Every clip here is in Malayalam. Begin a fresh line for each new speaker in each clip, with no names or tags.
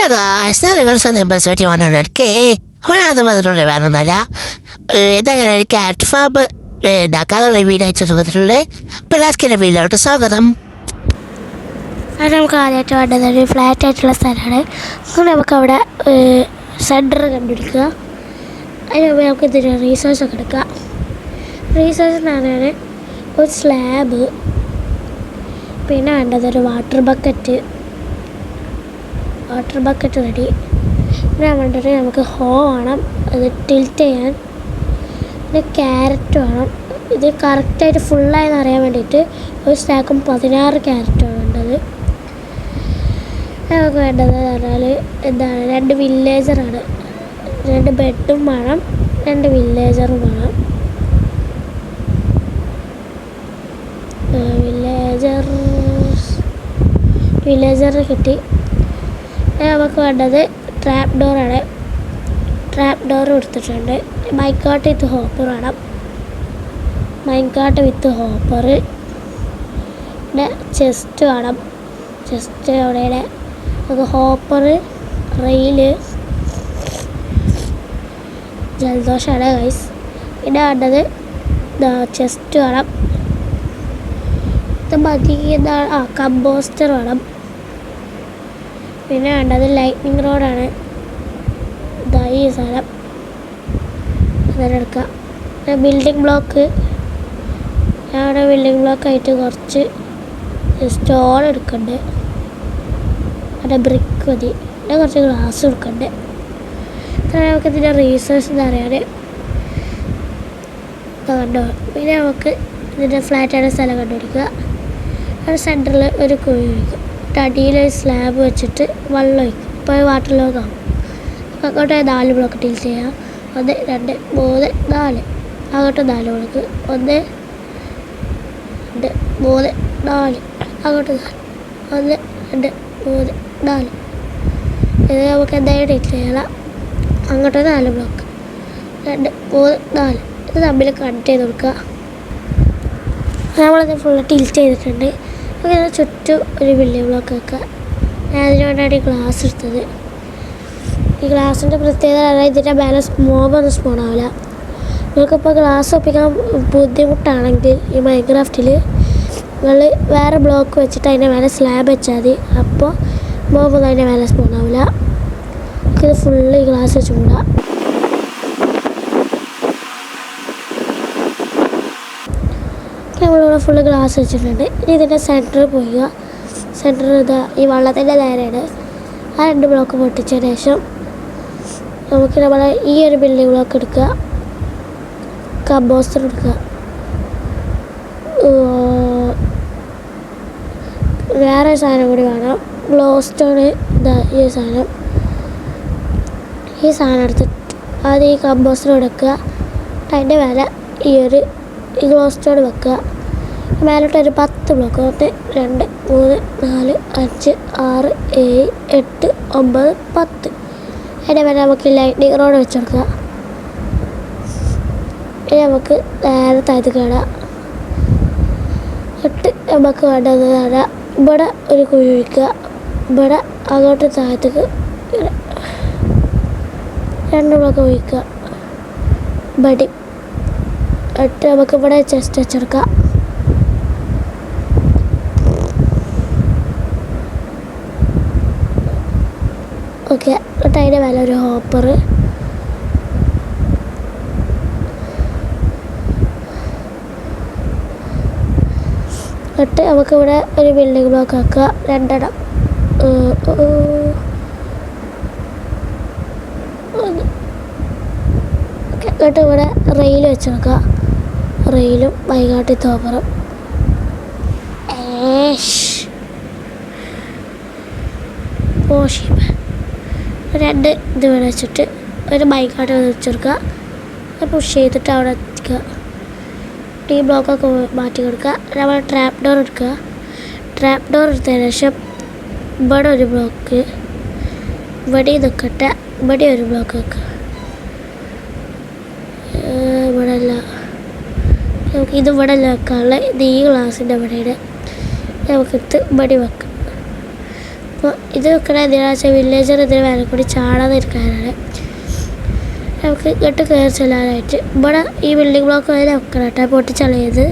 guys, nel sono impressione perché guardate ma non ne vanno là da cat fab da colour വീടായിട്ട് സുഖത്തിലുള്ള പിള്ളേർക്കിൻ്റെ വീട്ടിലോട്ട് സ്വാഗതം.
അത് നമുക്ക് ആദ്യമായിട്ട് വേണ്ടത് ഒരു ഫ്ലാറ്റ് ആയിട്ടുള്ള സ്ഥലമാണ്. അങ്ങനെ നമുക്ക് അവിടെ സെൻറ്റർ കണ്ടുപിടിക്കുക. അതിന് നമുക്ക് ഇതിന് റീസോഴ്സ് ഒക്കെ എടുക്കാം. റീസോഴ്സ് എന്ന് പറഞ്ഞാൽ ഒരു സ്ലാബ്, പിന്നെ വേണ്ടത് ഒരു വാട്ടർ ബക്കറ്റ് റെഡി. പിന്നെ വേണ്ടത് നമുക്ക് ഹോ വേണം, അത് ടിൽറ്റ് ചെയ്യാൻ. പിന്നെ ക്യാരറ്റ് വേണം. ഇത് കറക്റ്റായിട്ട് ഫുള്ളായെന്ന് അറിയാൻ വേണ്ടിയിട്ട് ഒരു സ്റ്റാക്കും 16 ക്യാരറ്റാണ് വേണ്ടത്. നമുക്ക് വേണ്ടത് പറഞ്ഞാൽ എന്താണ്, 2 വില്ലേജറാണ്. 2 ബെഡും വേണം, 2 വില്ലേജറും വേണം. വില്ലേജർ കിട്ടി. നമുക്ക് വേണ്ടത് ട്രാപ്പ് ഡോറാണ്. ട്രാപ്പ് ഡോർ കൊടുത്തിട്ടുണ്ട്. മൈൻകാർട്ട് വിത്ത് ഹോപ്പർ വേണം. മൈൻകാർട്ട് വിത്ത് ഹോപ്പർ. പിന്നെ ചെസ്റ്റ് വേണം. ചെസ്റ്റ് അവിടെ നമുക്ക് ഹോപ്പർ, റെയില്, ജലദോഷമാണ് ഗൈസ്. പിന്നെ വേണ്ടത് ചെസ്റ്റ് വേണം. ഇത് മതി. കമ്പോസ്റ്റർ വേണം. പിന്നെ വേണ്ടത് ലൈറ്റ്നിങ് റോഡാണ്. ഈ സാധനം അതിനെടുക്കാം. ബിൽഡിംഗ് ബ്ലോക്ക്, അവിടെ ബിൽഡിംഗ് ബ്ലോക്കായിട്ട് കുറച്ച് സ്റ്റോൺ എടുക്കണ്ടേ. അവിടെ ബ്രിക്ക് മതി. പിന്നെ കുറച്ച് ഗ്ലാസ് എടുക്കണ്ടേ. നമുക്ക് ഇതിൻ്റെ റീസോഴ്സ് എന്ന് പറയാൻ കണ്ടോ. പിന്നെ നമുക്ക് ഇതിൻ്റെ ഫ്ലാറ്റായിട്ട് സ്ഥലം കണ്ടുപിടിക്കുക. അവിടെ സെൻറ്ററിൽ ഒരു കുഴി ഒഴിക്കും. അടിയിൽ സ്ലാബ് വെച്ചിട്ട് വെള്ളം ഒഴിക്കും. ഇപ്പോൾ വാട്ടർ ലോഗാകും. അങ്ങോട്ട് 4 ബ്ലോക്ക് ടിൽറ്റ് ചെയ്യാം. 1 2 3 4. അങ്ങോട്ട് 4 ബ്ലോക്ക്. 1 2 3 4. അങ്ങോട്ട് 4. 1 2 3 4. ഇത് നമുക്ക് എന്തായാലും ടിൽറ്റ് ചെയ്യണം. അങ്ങോട്ട് 4 ബ്ലോക്ക്. 2 3 4. ഇത് തമ്മിൽ കണക്ട് ചെയ്ത് കൊടുക്കുക. നമ്മളിത് ഫുള്ള് ടിൽറ്റ് ചെയ്തിട്ടുണ്ട്. അങ്ങനെ ചുറ്റും ഒരു ബിൽഡിംഗ് ബ്ലോക്ക് വെക്കുക. ഞാൻ അതിന് വേണ്ടിയാണ് ഈ ഗ്ലാസ് എടുത്തത്. ഈ ഗ്ലാസിൻ്റെ പ്രത്യേകത പറഞ്ഞാൽ ഇതിൻ്റെ മേലെ മോബൊന്നും സ്പോൺ ആവില്ല. നിങ്ങൾക്കിപ്പോൾ ഗ്ലാസ് ഒപ്പിക്കാൻ ബുദ്ധിമുട്ടാണെങ്കിൽ ഈ മൈൻക്രാഫ്റ്റിൽ നിങ്ങൾ വേറെ ബ്ലോക്ക് വെച്ചിട്ട് അതിൻ്റെ മേലെ സ്ലാബ് വെച്ചാൽ മതി. അപ്പോൾ മോബൊന്നും അതിൻ്റെ മേലെ സ്പോൺ ആവില്ല. ഇത് ഫുള്ള് ഈ ഗ്ലാസ് വെച്ച് മൂടാം. നമ്മളിവിടെ ഫുള്ള് ഗ്ലാസ് വെച്ചിട്ടുണ്ട്. ഇനി ഇതിൻ്റെ സെൻറ്ററിൽ പോവുക. സെൻറ്റർ ഇതാ ഈ വള്ളത്തിൻ്റെ നേരെയാണ്. ആ 2 ബ്ലോക്ക് പൊട്ടിച്ചതിന് ശേഷം നമുക്ക് നമ്മളെ ഈ ഒരു ബിൽഡിംഗ് ബ്ലോക്ക് എടുക്കുക. കമ്പോസ്റ്റർ എടുക്കുക. വേറെ സാധനം കൂടി വേണം. Glow stone. ഇതാ ഈ സാധനം എടുത്തിട്ട് ആദ്യം ഈ കമ്പോസ്റ്റർ എടുക്കുക. അതിൻ്റെ മേലെ ഈ ഗ്ലോ സ്റ്റോൺ വെക്കുക. മേലോട്ട് ഒരു 10 ബ്ലോക്ക്. 1 2 3 4 5 6 7 8 9 10. അതിൻ്റെ മേലെ നമുക്ക് ലൈറ്റ്നിങ് റോഡ് വെച്ചെടുക്കുക. ഇനി നമുക്ക് നേരെ താഴത്ത് കയറാം. എന്നിട്ട് നമുക്ക് വേണ്ടത് നേടാം. ഇവിടെ ഒരു കുഴി ഒഴിക്കുക. ഇവിടെ അങ്ങോട്ട് താഴത്തേക്ക് 2 ബ്ലോക്ക് ഒഴിക്കുക. ബടി. എന്നിട്ട് നമുക്ക് ഇവിടെ ചെസ്റ്റ് വെച്ചെടുക്കാം. ഓക്കെ. എന്നിട്ട് അതിൻ്റെ മേലെ ഒരു ഹോപ്പർ. എന്നിട്ട് നമുക്കിവിടെ ഒരു ബിൽഡിംഗ് ബ്ലോക്ക് ആക്കുക. 2 ഇടം. എന്നിട്ട് ഇവിടെ റെയിൽ വെച്ച് നോക്കുക. റെയിലും വൈകാട്ടി തോപ്പറും. പോഷി 2 ഇത് ഇവിടെ വെച്ചിട്ട് ഒരു ബൈക്കാട്ട് വെച്ചെടുക്കുക. പുഷ് ചെയ്തിട്ട് അവിടെ എത്തിക്കുക. ഈ ബ്ലോക്കൊക്കെ മാറ്റി കൊടുക്കുക. നമ്മൾ ട്രാപ്പ് ഡോർ എടുക്കുക. ട്രാപ്പ് ഡോർ എടുത്തതിന് ശേഷം ഇവിടെ ഒരു ബ്ലോക്ക്, ഇവിടെ നിൽക്കട്ടെ. ഇവിടെ ഒരു ബ്ലോക്ക് വെക്കുക. ഇവിടെ അല്ല, നമുക്ക് ഇത് ഇവിടെ അല്ല വെക്കാനുള്ള. ഇത് ഈ ഗ്ലാസിൻ്റെ ഇവിടെയാണ്. നമുക്കിത് ഇവിടെ വെക്കാം. അപ്പോൾ ഇത് വെക്കണ എന്തിനാണെന്ന് വെച്ചാൽ വില്ലേജർ ഇതിന് വേറെ കൂടി ചാടാതിരിക്കാനാണ്. നമുക്ക് ഇങ്ങോട്ട് കയറി ചെല്ലാനായിട്ട് ഇവിടെ ഈ ബിൽഡിംഗ് ബ്ലോക്ക് വരെ വെക്കണം കേട്ടോ, പൊട്ടിച്ചളയത്.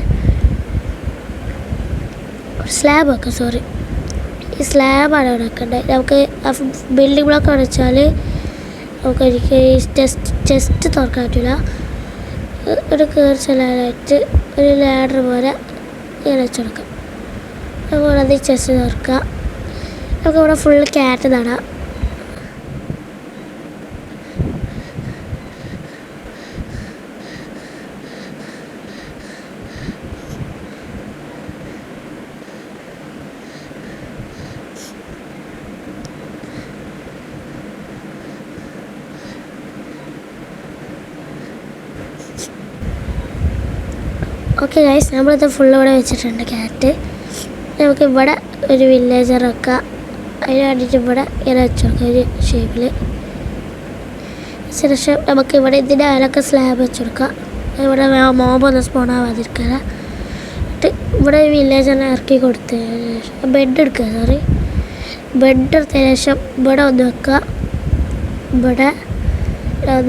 സ്ലാബ് വെക്കാം, സോറി, ഈ സ്ലാബാണ് ഇവിടെ വെക്കേണ്ടത്. നമുക്ക് ബിൽഡിംഗ് ബ്ലോക്ക് എന്ന് വെച്ചാൽ നമുക്ക് എനിക്ക് ചെസ്റ്റ് തുറക്കാൻ പറ്റില്ല. ഒരു കയറി ചെല്ലാനായിട്ട് ഒരു ലാഡർ പോലെ ഇങ്ങനെ വെച്ചെടുക്കാം. അതുപോലെ അത് ചെസ്റ്റ് തുറക്കുക. നമുക്ക് ഇവിടെ ഫുള്ള് ക്യാറ്റ് നടാം. ഓക്കെ ഗൈസ്, നമ്മളിത് ഫുള്ള് ഇവിടെ വെച്ചിട്ടുണ്ട് ക്യാറ്റ്. നമുക്ക് ഇവിടെ ഒരു വില്ലേജർ വെക്കാം. അതിന് വേണ്ടിയിട്ട് ഇവിടെ ഇങ്ങനെ വെച്ച് കൊടുക്കാം ഒരു ഷേപ്പിൽ. ശേഷം നമുക്ക് ഇവിടെ ഇതിൻ്റെ അതിലൊക്കെ സ്ലാബ് വെച്ച് കൊടുക്കാം. ഇവിടെ മോബൊന്നും സ്പോൺ ആവാതിരിക്കുക. എന്നിട്ട് ഇവിടെ ഒരു വില്ലേജറിനെ ഇറക്കി കൊടുത്തതിന് ശേഷം ബെഡ് എടുക്കുക, സോറി, ബെഡ് എടുത്തതിന് ശേഷം ഇവിടെ ഒന്ന് വെക്കുക. ഇവിടെ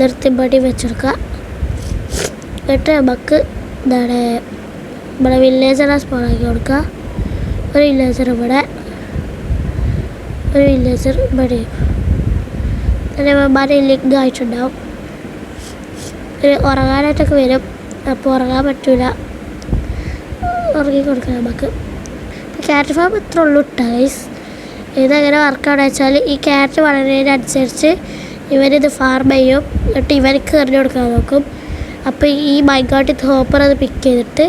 നിർത്തി ബടി വെച്ചെടുക്കുക. എന്നിട്ട് നമുക്ക് എന്താണ് ഇവിടെ വില്ലേജറെ സ്പോണാക്കി കൊടുക്കുക. ഒരു വില്ലേജർ ഇവിടെ, ഒരു വില്ലേജർ ഇവിടെ. അതേമാതിരി ലിങ്ക് ആയിട്ടുണ്ടാവും. ഉറങ്ങാനായിട്ടൊക്കെ വരും, അപ്പോൾ ഉറങ്ങാൻ പറ്റില്ല, ഉറങ്ങി കൊടുക്കാം നമുക്ക്. ക്യാറ്റ് ഫാം ഇത്ര ഉള്ളൂ ഗൈസ്. ഇതെങ്ങനെ വർക്കാണെന്ന് വെച്ചാൽ ഈ ക്യാറ്റ് വളരുന്നതിനനുസരിച്ച് ഇവരിത് ഫാർം ചെയ്യും. എന്നിട്ട് ഇവർക്ക് എറിഞ്ഞു കൊടുക്കാൻ നോക്കും. അപ്പോൾ ഈ മൈഗോട്ടിൽ ഹോപ്പർ അത് പിക്ക് ചെയ്തിട്ട്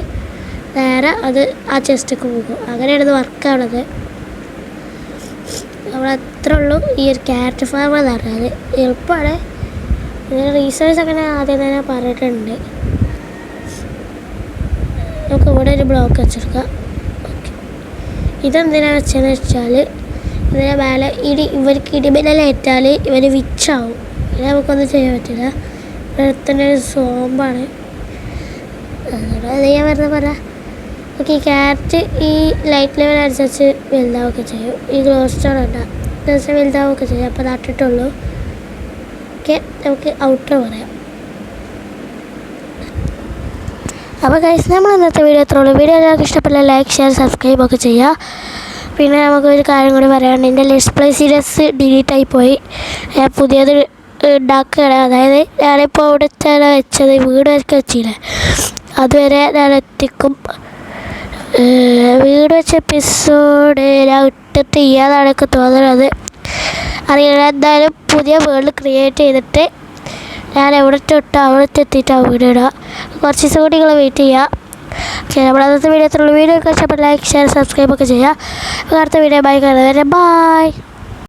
നേരെ അത് ആ ചെസ്റ്റൊക്കെ പോകും. അങ്ങനെയാണ് ഇത് വർക്കാണത്. നമ്മളത്ര ഉള്ളൂ ഈ ഒരു ക്യാറ്റ് ഫാം എന്ന് പറഞ്ഞാൽ. എളുപ്പമാണ്. ഇതിന് റീസേർച്ച് അങ്ങനെ ആദ്യം തന്നെ പറഞ്ഞിട്ടുണ്ട്. നമുക്ക് ഇവിടെ ഒരു ബ്ലോക്ക് വെച്ചെടുക്കാം. ഓക്കെ, ഇതെന്തിനാണെന്ന് വെച്ചാൽ ഇതിനെ മേലെ ഇവർക്ക് ഇടിമിന്നലേറ്റാൽ ഇവർ വിച്ചാവും. ഇത് നമുക്കൊന്നും ചെയ്യാൻ പറ്റില്ല. തന്നെ ഒരു സോമ്പാണ്. അത് ഞാൻ പറഞ്ഞ പോലെ ഓക്കെ, ഈ ക്യാറ്റ് ഈ ലൈറ്റ് ലെവൽ അനുസരിച്ച് വലുതാവുകയൊക്കെ ചെയ്യും. ഈ ഗ്ലോ സ്റ്റോൺ ഉണ്ടാകും ദിവസം വലുതാവുകയൊക്കെ ചെയ്യും. അപ്പോൾ നട്ടിട്ടുള്ളൂ. ഓക്കെ, നമുക്ക് ഔട്ടർ പറയാം. അപ്പോൾ ഗൈസ്, നമ്മൾ ഇന്നത്തെ വീഡിയോ എത്ര ഉള്ളൂ. വീഡിയോ എല്ലാവർക്കും ഇഷ്ടപ്പെട്ട ലൈക്ക്, ഷെയർ, സബ്സ്ക്രൈബ് ഒക്കെ ചെയ്യുക. പിന്നെ നമുക്കൊരു കാര്യം കൂടി പറയാനുണ്ട്. എൻ്റെ ലെറ്റ്സ് പ്ലേ സീരീസ് ഡിലീറ്റായി പോയി. ഞാൻ പുതിയത് ഉണ്ടാക്കുകയാണ്. അതായത് ഞാനിപ്പോൾ അവിടെ വെച്ചത് വീട് വരയ്ക്ക് വെച്ചില്ലേ, അതുവരെ ഞാൻ എത്തിക്കും. വീട് വെച്ച എപ്പിസോഡ് ഞാൻ ഇട്ടിട്ട് ചെയ്യാന്നാണ് എനിക്ക് തോന്നുന്നത്. അറിയില്ല, എന്തായാലും പുതിയ വേൾഡ് ക്രിയേറ്റ് ചെയ്തിട്ട് ഞാൻ എവിടെ ഇട്ടോ അവിടെ എത്തിയിട്ടാണ് വീഡിയോ ഇടുക. കുറച്ച് ദിവസം കൂടി നിങ്ങൾ വെയിറ്റ് ചെയ്യുക. ഓക്കെ, നമ്മുടെ അന്നത്തെ വീഡിയോ എത്ര ഉള്ളൂ. വീഡിയോ ഒക്കെ ഇഷ്ടപ്പെട്ട ലൈക്ക്, ഷെയർ, സബ്സ്ക്രൈബ് ഒക്കെ ചെയ്യുക. അടുത്ത വീഡിയോ ബൈ കാണുന്നവരെ ബൈ.